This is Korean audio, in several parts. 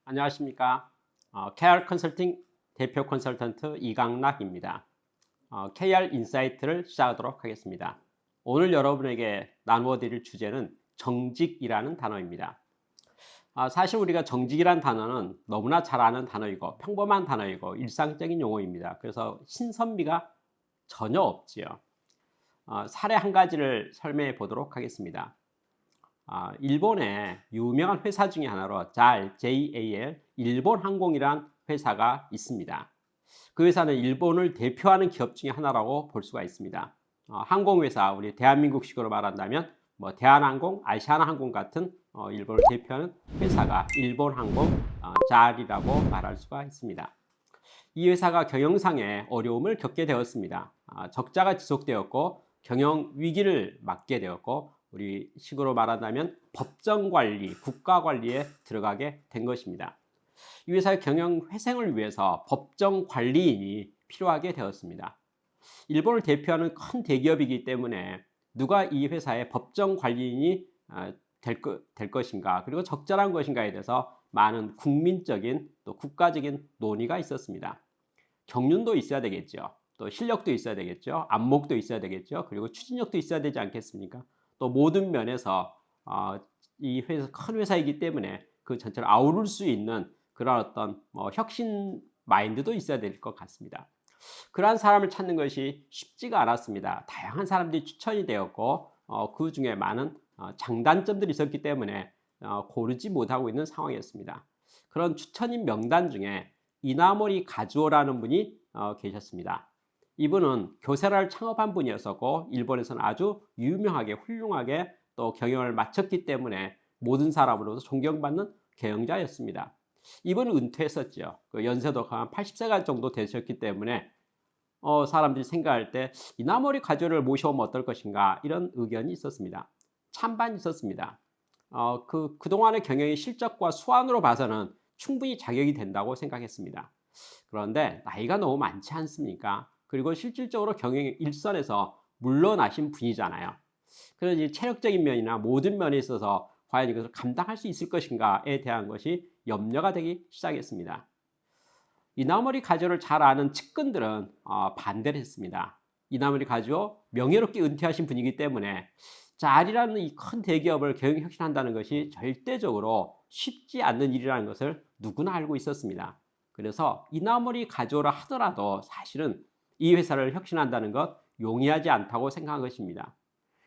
안녕하십니까. KR 컨설팅 대표 컨설턴트 이강락입니다. KR 인사이트를 시작하도록 하겠습니다. 오늘 여러분에게 나누어 드릴 주제는 정직이라는 단어입니다. 사실 우리가 정직이라는 단어는 너무나 잘 아는 단어이고 평범한 단어이고 일상적인 용어입니다. 그래서 신선미가 전혀 없지요. 사례 한 가지를 설명해 보도록 하겠습니다. 일본의 유명한 회사 중에 하나로 JAL 일본항공이란 회사가 있습니다. 그 회사는 일본을 대표하는 기업 중에 하나라고 볼 수가 있습니다. 항공회사, 우리 대한민국식으로 말한다면 대한항공, 아시아나항공 같은 일본을 대표하는 회사가 일본항공 JAL이라고 말할 수가 있습니다. 이 회사가 경영상의 어려움을 겪게 되었습니다. 적자가 지속되었고 경영 위기를 맞게 되었고 우리 식으로 말한다면 법정관리, 국가관리에 들어가게 된 것입니다. 이 회사의 경영 회생을 위해서 법정관리인이 필요하게 되었습니다. 일본을 대표하는 큰 대기업이기 때문에 누가 이 회사의 법정관리인이 될 것인가, 그리고 적절한 것인가에 대해서 많은 국민적인 또 국가적인 논의가 있었습니다. 경륜도 있어야 되겠죠. 또 실력도 있어야 되겠죠. 안목도 있어야 되겠죠. 그리고 추진력도 있어야 되지 않겠습니까? 또 모든 면에서 이 회사 큰 회사이기 때문에 그 전체를 아우를 수 있는 그런 어떤 혁신 마인드도 있어야 될 것 같습니다. 그러한 사람을 찾는 것이 쉽지가 않았습니다. 다양한 사람들이 추천이 되었고 그 중에 많은 장단점들이 있었기 때문에 고르지 못하고 있는 상황이었습니다. 그런 추천인 명단 중에 이나모리 가즈오라는 분이 계셨습니다. 이분은 교세라를 창업한 분이었었고 일본에서는 아주 유명하게 훌륭하게 또 경영을 마쳤기 때문에 모든 사람으로부터 존경받는 경영자였습니다. 이분은 은퇴했었죠. 그 연세도 한 80세가 정도 되셨기 때문에 사람들이 생각할 때 이나모리 가즈오를 모셔오면 어떨 것인가 이런 의견이 있었습니다. 찬반이 있었습니다. 그동안의 경영의 실적과 수완으로 봐서는 충분히 자격이 된다고 생각했습니다. 그런데 나이가 너무 많지 않습니까? 그리고 실질적으로 경영의 일선에서 물러나신 분이잖아요. 그래서 이 체력적인 면이나 모든 면에 있어서 과연 이것을 감당할 수 있을 것인가에 대한 것이 염려가 되기 시작했습니다. 이나모리 가즈오를 잘 아는 측근들은 반대를 했습니다. 이나모리 가즈오 명예롭게 은퇴하신 분이기 때문에 JAL이라는 이 큰 대기업을 경영 혁신한다는 것이 절대적으로 쉽지 않는 일이라는 것을 누구나 알고 있었습니다. 그래서 이나모리 가즈오라 하더라도 사실은 이 회사를 혁신한다는 것 용이하지 않다고 생각한 것입니다.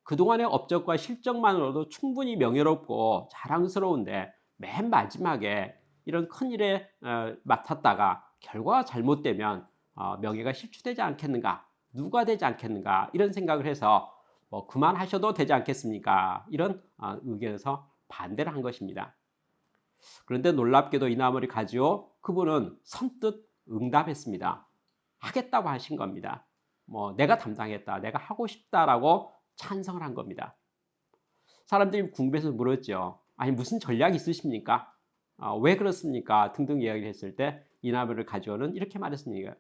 그동안의 업적과 실적만으로도 충분히 명예롭고 자랑스러운데 맨 마지막에 이런 큰 일에 맡았다가 결과가 잘못되면 명예가 실추되지 않겠는가, 누가 되지 않겠는가 이런 생각을 해서 그만하셔도 되지 않겠습니까? 이런 의견에서 반대를 한 것입니다. 그런데 놀랍게도 이나모리 가즈오 그분은 선뜻 응답했습니다. 하겠다고 하신 겁니다. 내가 담당했다, 내가 하고 싶다라고 찬성을 한 겁니다. 사람들이 궁금해서 물었죠. 아니 무슨 전략이 있으십니까? 왜 그렇습니까? 등등 이야기를 했을 때 이나모리 가즈오는 이렇게 말했습니다.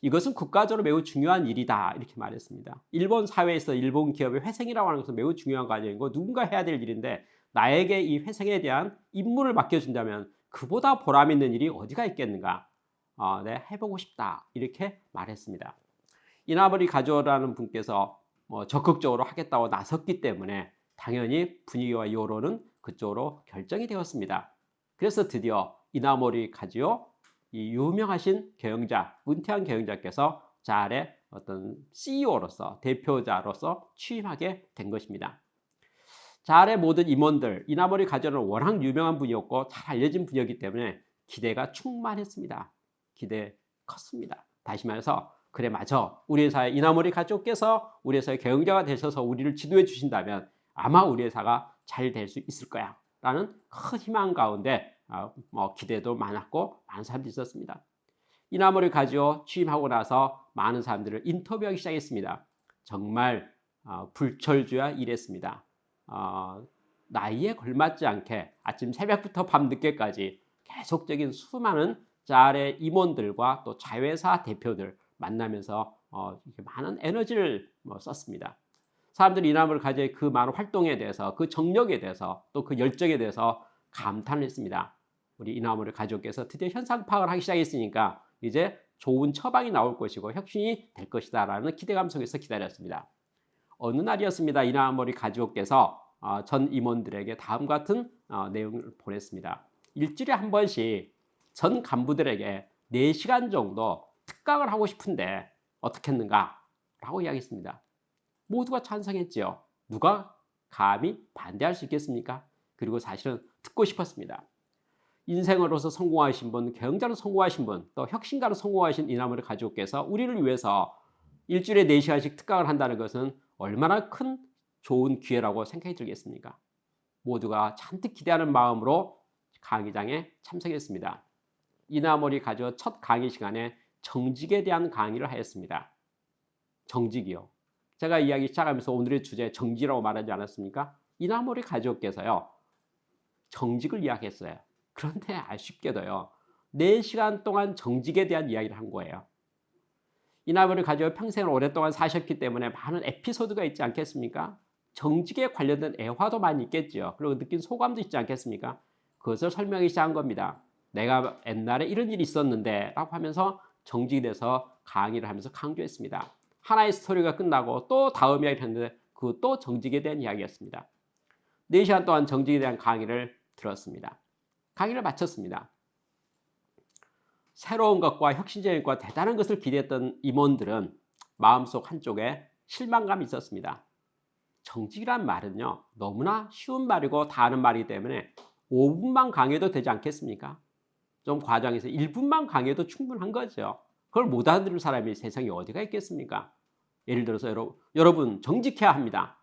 이것은 국가적으로 매우 중요한 일이다 이렇게 말했습니다. 일본 사회에서 일본 기업의 회생이라고 하는 것은 매우 중요한 과정이고 누군가 해야 될 일인데 나에게 이 회생에 대한 임무를 맡겨준다면 그보다 보람 있는 일이 어디가 있겠는가? 내가 해보고 싶다 이렇게 말했습니다. 이나모리 가즈오라는 분께서 적극적으로 하겠다고 나섰기 때문에 당연히 분위기와 여론은 그쪽으로 결정이 되었습니다. 그래서 드디어 이나모리 가즈오 이 유명하신 경영자, 은퇴한 경영자께서 JAL의 어떤 CEO로서 대표자로서 취임하게 된 것입니다. JAL의 모든 임원들, 이나모리 가즈오는 워낙 유명한 분이었고 잘 알려진 분이었기 때문에 기대가 충만했습니다. 기대 컸습니다. 다시 말해서 그래 맞아, 우리 회사의 이나모리 가즈오께서 우리 회사의 경영자가 되셔서 우리를 지도해 주신다면 아마 우리 회사가 잘 될 수 있을 거야 라는 큰 희망 가운데 기대도 많았고 많은 사람들이 있었습니다. 이나모리 가즈오 취임하고 나서 많은 사람들을 인터뷰하기 시작했습니다. 정말 불철주야 일했습니다. 나이에 걸맞지 않게 아침 새벽부터 밤 늦게까지 계속적인 수많은 JAL의 임원들과 또 자회사 대표들 만나면서 많은 에너지를 썼습니다. 사람들이 이나모리 가즈오의 그 많은 활동에 대해서 그 정력에 대해서 또 그 열정에 대해서 감탄을 했습니다. 우리 이나무리 가족께서 드디어 현상 파악을 하기 시작했으니까 이제 좋은 처방이 나올 것이고 혁신이 될 것이다 라는 기대감 속에서 기다렸습니다. 어느 날이었습니다. 이나무리 가족께서 전 임원들에게 다음 같은 내용을 보냈습니다. 일주일에 한 번씩 전 간부들에게 4시간 정도 특강을 하고 싶은데 어떻겠는가 라고 이야기했습니다. 모두가 찬성했지요. 누가 감히 반대할 수 있겠습니까? 그리고 사실은 듣고 싶었습니다. 인생으로서 성공하신 분, 경자로 성공하신 분, 또 혁신가로 성공하신 이나무리 가족께서 우리를 위해서 일주일에 4시간씩 특강을 한다는 것은 얼마나 큰 좋은 기회라고 생각이 들겠습니까? 모두가 잔뜩 기대하는 마음으로 강의장에 참석했습니다. 이나무리 가족 첫 강의 시간에 정직에 대한 강의를 하였습니다. 정직이요. 제가 이야기 시작하면서 오늘의 주제 정직이라고 말하지 않았습니까? 이나무리 가족께서요. 정직을 이야기했어요. 그런데 아쉽게도요. 4시간 동안 정직에 대한 이야기를 한 거예요. 이나무리 가족이 평생을 오랫동안 사셨기 때문에 많은 에피소드가 있지 않겠습니까? 정직에 관련된 애화도 많이 있겠죠. 그리고 느낀 소감도 있지 않겠습니까? 그것을 설명하기 시작한 겁니다. 내가 옛날에 이런 일이 있었는데 라고 하면서 정직에 대해서 강의를 하면서 강조했습니다. 하나의 스토리가 끝나고 또 다음 이야기를 했는데 그것도 정직에 대한 이야기였습니다. 4시간 동안 정직에 대한 강의를 들었습니다. 강의를 마쳤습니다. 새로운 것과 혁신적인 것과 대단한 것을 기대했던 임원들은 마음속 한쪽에 실망감이 있었습니다. 정직이란 말은요. 너무나 쉬운 말이고 다 아는 말이기 때문에 5분만 강의해도 되지 않겠습니까? 좀 과정에서 1분만 강의해도 충분한 거죠. 그걸 못 알아들을 사람이 세상에 어디가 있겠습니까? 예를 들어서 여러분 정직해야 합니다.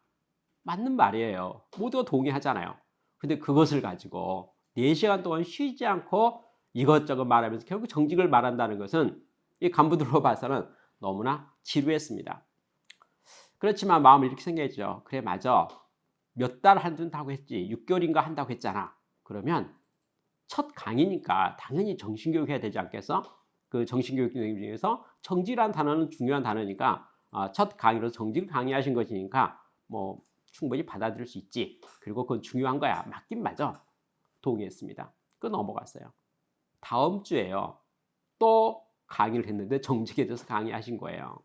맞는 말이에요. 모두가 동의하잖아요. 근데 그것을 가지고 4시간 동안 쉬지 않고 이것저것 말하면서 결국 정직을 말한다는 것은 이 간부들로 봐서는 너무나 지루했습니다. 그렇지만 마음을 이렇게 생각했죠. 그래 맞아. 몇 달 한다고 했지. 6개월인가 한다고 했잖아. 그러면 첫 강의니까 당연히 정신교육 해야 되지 않겠어? 그 정신교육 중에서 정직이라는 단어는 중요한 단어니까 첫 강의로 정직을 강의하신 것이니까 뭐 충분히 받아들일 수 있지. 그리고 그건 중요한 거야. 맞긴 맞아. 동의했습니다. 그 넘어갔어요. 다음 주에요. 또 강의를 했는데 정직에 대해서 강의하신 거예요.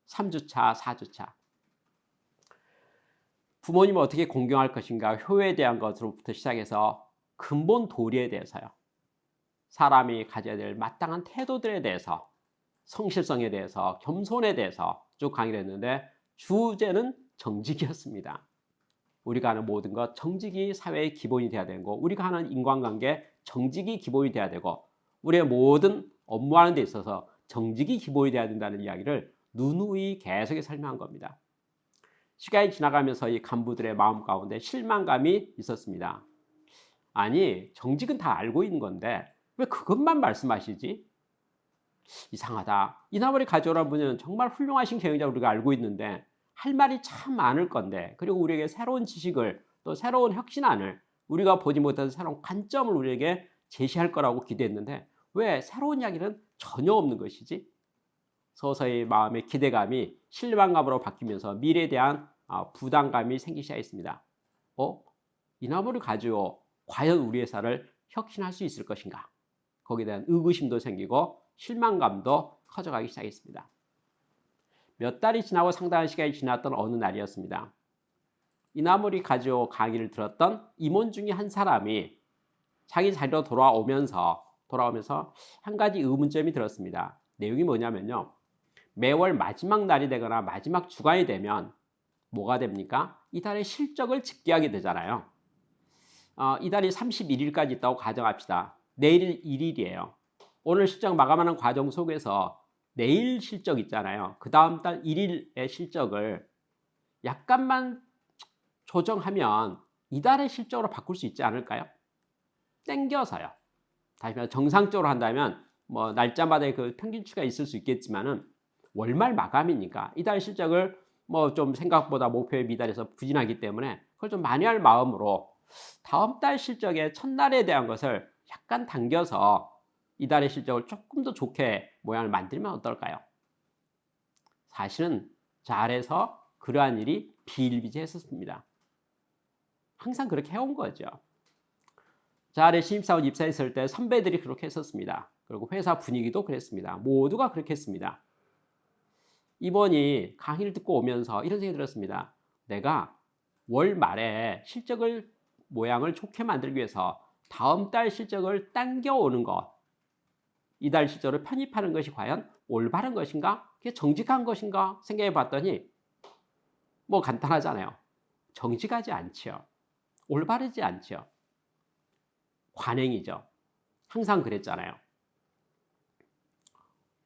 3주차, 4주차. 부모님을 어떻게 공경할 것인가, 효에 대한 것으로부터 시작해서 근본 도리에 대해서요. 사람이 가져야 될 마땅한 태도들에 대해서, 성실성에 대해서, 겸손에 대해서 쭉 강의를 했는데 주제는 정직이었습니다. 우리가 하는 모든 것 정직이 사회의 기본이 돼야 되고 우리가 하는 인간관계 정직이 기본이 돼야 되고 우리의 모든 업무하는 데 있어서 정직이 기본이 돼야 된다는 이야기를 누누이 계속해서 설명한 겁니다. 시간이 지나가면서 이 간부들의 마음 가운데 실망감이 있었습니다. 아니 정직은 다 알고 있는 건데 왜 그것만 말씀하시지? 이상하다. 이나무리 가족이라는 분은 정말 훌륭하신 경영자 우리가 알고 있는데 할 말이 참 많을 건데 그리고 우리에게 새로운 지식을 또 새로운 혁신안을 우리가 보지 못한 새로운 관점을 우리에게 제시할 거라고 기대했는데 왜 새로운 이야기는 전혀 없는 것이지? 서서히 마음의 기대감이 실망감으로 바뀌면서 미래에 대한 부담감이 생기기 시작했습니다. 이나무리 가지고 과연 우리 회사를 혁신할 수 있을 것인가? 거기에 대한 의구심도 생기고 실망감도 커져가기 시작했습니다. 몇 달이 지나고 상당한 시간이 지났던 어느 날이었습니다. 이나무리 가지고 강의를 들었던 임원 중에 한 사람이 자기 자리로 돌아오면서 한 가지 의문점이 들었습니다. 내용이 뭐냐면요. 매월 마지막 날이 되거나 마지막 주간이 되면 뭐가 됩니까? 이달의 실적을 집계하게 되잖아요. 이달이 31일까지 있다고 가정합시다. 내일 1일이에요. 오늘 실적 마감하는 과정 속에서 내일 실적 있잖아요. 그 다음 달 1일의 실적을 약간만 조정하면 이달의 실적으로 바꿀 수 있지 않을까요? 땡겨서요. 다시 말해 정상적으로 한다면 뭐 날짜마다의 그 평균치가 있을 수 있겠지만은 월말 마감이니까 이달 실적을 뭐 좀 생각보다 목표에 미달해서 부진하기 때문에 그걸 좀 만회할 마음으로 다음 달 실적의 첫날에 대한 것을 약간 당겨서 이달의 실적을 조금 더 좋게 모양을 만들면 어떨까요? 사실은 잘해서 그러한 일이 비일비재했었습니다. 항상 그렇게 해온 거죠. 자리에 신입사원 입사했을 때 선배들이 그렇게 했었습니다. 그리고 회사 분위기도 그랬습니다. 모두가 그렇게 했습니다. 이번이 강의를 듣고 오면서 이런 생각이 들었습니다. 내가 월 말에 실적을 모양을 좋게 만들기 위해서 다음 달 실적을 당겨오는 것, 이달 실적을 편입하는 것이 과연 올바른 것인가? 그게 정직한 것인가? 생각해 봤더니 뭐 간단하잖아요. 정직하지 않지요. 올바르지 않지요. 관행이죠. 항상 그랬잖아요.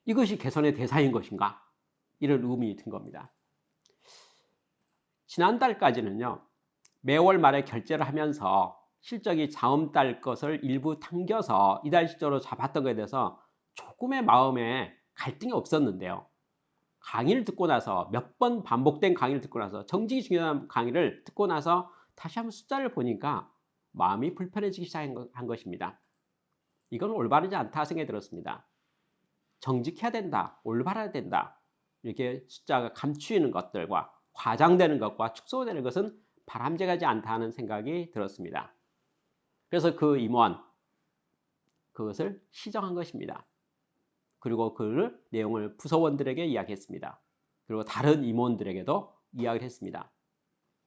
이것이 개선의 대상인 것인가? 이런 의문이 든 겁니다. 지난달까지는요. 매월 말에 결제를 하면서 실적이 다음 달 것을 일부 당겨서 이달 실적으로 잡았던 것에 대해서 조금의 마음에 갈등이 없었는데요. 강의를 듣고 나서 몇 번 반복된 강의를 듣고 나서 정직이 중요한 강의를 듣고 나서 다시 한번 숫자를 보니까 마음이 불편해지기 시작한 것입니다. 이건 올바르지 않다 생각이 들었습니다. 정직해야 된다, 올바라야 된다, 이렇게 숫자가 감추이는 것들과 과장되는 것과 축소되는 것은 바람직하지 않다는 생각이 들었습니다. 그래서 그 임원, 그것을 시정한 것입니다. 그리고 그 내용을 부서원들에게 이야기했습니다. 그리고 다른 임원들에게도 이야기를 했습니다.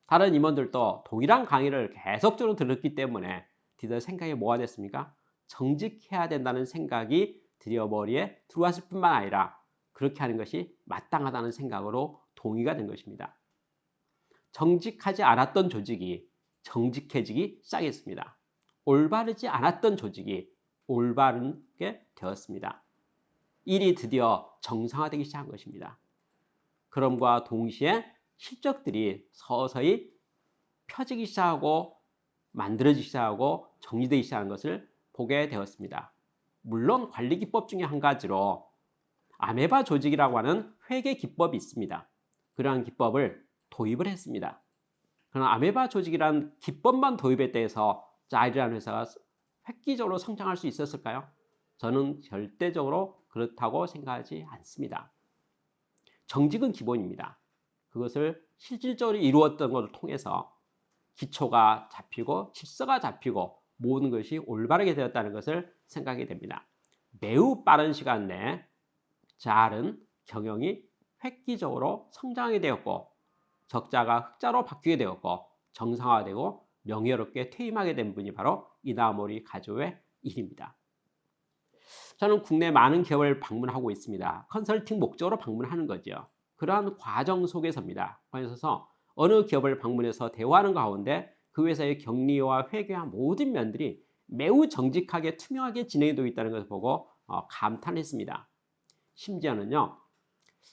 다른 임원들도 동일한 강의를 계속적으로 들었기 때문에 드디어 생각이 뭐가 됐습니까? 정직해야 된다는 생각이 드디어 머리에 들어왔을 뿐만 아니라 그렇게 하는 것이 마땅하다는 생각으로 동의가 된 것입니다. 정직하지 않았던 조직이 정직해지기 시작했습니다. 올바르지 않았던 조직이 올바르게 되었습니다. 일이 드디어 정상화되기 시작한 것입니다. 그럼과 동시에 실적들이 서서히 펴지기 시작하고 만들어지기 시작하고 정리되기 시작한 것을 보게 되었습니다. 물론 관리 기법 중에 한 가지로 아메바 조직이라고 하는 회계 기법이 있습니다. 그러한 기법을 도입을 했습니다. 그러나 아메바 조직이란 기법만 도입했다 해서 자일이라는 회사가 획기적으로 성장할 수 있었을까요? 저는 절대적으로 그렇다고 생각하지 않습니다. 정직은 기본입니다. 그것을 실질적으로 이루었던 것을 통해서 기초가 잡히고 질서가 잡히고 모든 것이 올바르게 되었다는 것을 생각하게 됩니다. 매우 빠른 시간 내에 자알은 경영이 획기적으로 성장하게 되었고 적자가 흑자로 바뀌게 되었고 정상화되고 명예롭게 퇴임하게 된 분이 바로 이나모리 가조의 일입니다. 저는 국내 많은 기업을 방문하고 있습니다. 컨설팅 목적으로 방문하는 거죠. 그러한 과정 속에서입니다. 그래서 어느 기업을 방문해서 대화하는 가운데 그 회사의 격리와 회계와 모든 면들이 매우 정직하게 투명하게 진행되고 있다는 것을 보고 감탄했습니다. 심지어는요.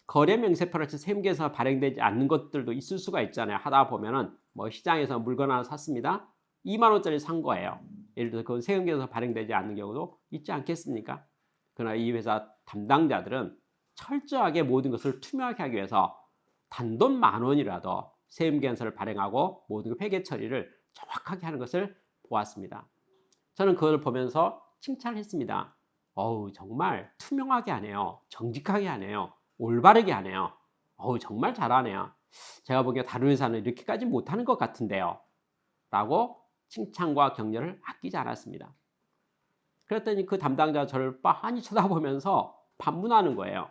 거래 명세표를 세무계에서 발행되지 않는 것들도 있을 수가 있잖아요. 하다 보면은 뭐 시장에서 물건 하나 샀습니다. 2만 원짜리 산 거예요. 예를 들어서 그건 세무계에서 발행되지 않는 경우도 있지 않겠습니까? 그러나 이 회사 담당자들은 철저하게 모든 것을 투명하게 하기 위해서 단돈 10,000원이라도 세무계산서를 발행하고 모든 회계 처리를 정확하게 하는 것을 보았습니다. 저는 그걸 보면서 칭찬을 했습니다. 어우, 정말 투명하게 하네요. 정직하게 하네요. 올바르게 하네요. 어우, 정말 잘하네요. 제가 보기에 다른 회사는 이렇게까지 못하는 것 같은데요. 라고 칭찬과 격려를 아끼지 않았습니다. 그랬더니 그 담당자가 저를 빤히 쳐다보면서 반문하는 거예요.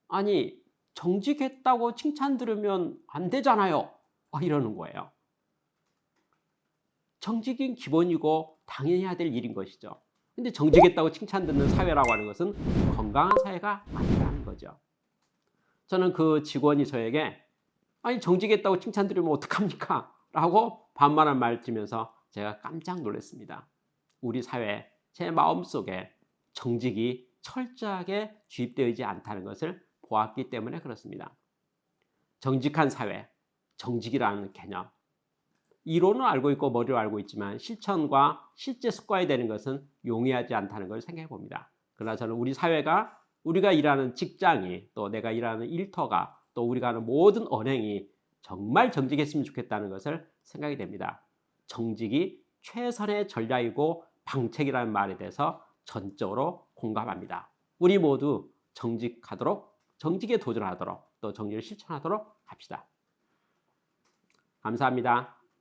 아니, 정직했다고 칭찬 들으면 안 되잖아요. 이러는 거예요. 정직은 기본이고 당연히 해야 될 일인 것이죠. 근데 정직했다고 칭찬 듣는 사회라고 하는 것은 건강한 사회가 아니라는 거죠. 저는 그 직원이 저에게 아니 정직했다고 칭찬 들으면 어떡합니까? 라고 반말한 말 들으면서 제가 깜짝 놀랐습니다. 우리 사회, 제 마음속에 정직이 철저하게 주입되지 않다는 것을 보았기 때문에 그렇습니다. 정직한 사회, 정직이라는 개념. 이론은 알고 있고 머리로 알고 있지만 실천과 실제 습관이 되는 것은 용이하지 않다는 걸 생각해 봅니다. 그러나 저는 우리 사회가 우리가 일하는 직장이 또 내가 일하는 일터가 또 우리가 하는 모든 언행이 정말 정직했으면 좋겠다는 것을 생각이 됩니다. 정직이 최선의 전략이고 방책이라는 말에 대해서 전적으로 공감합니다. 우리 모두 정직하도록 정직에 도전하도록 또 정직을 실천하도록 합시다. 감사합니다.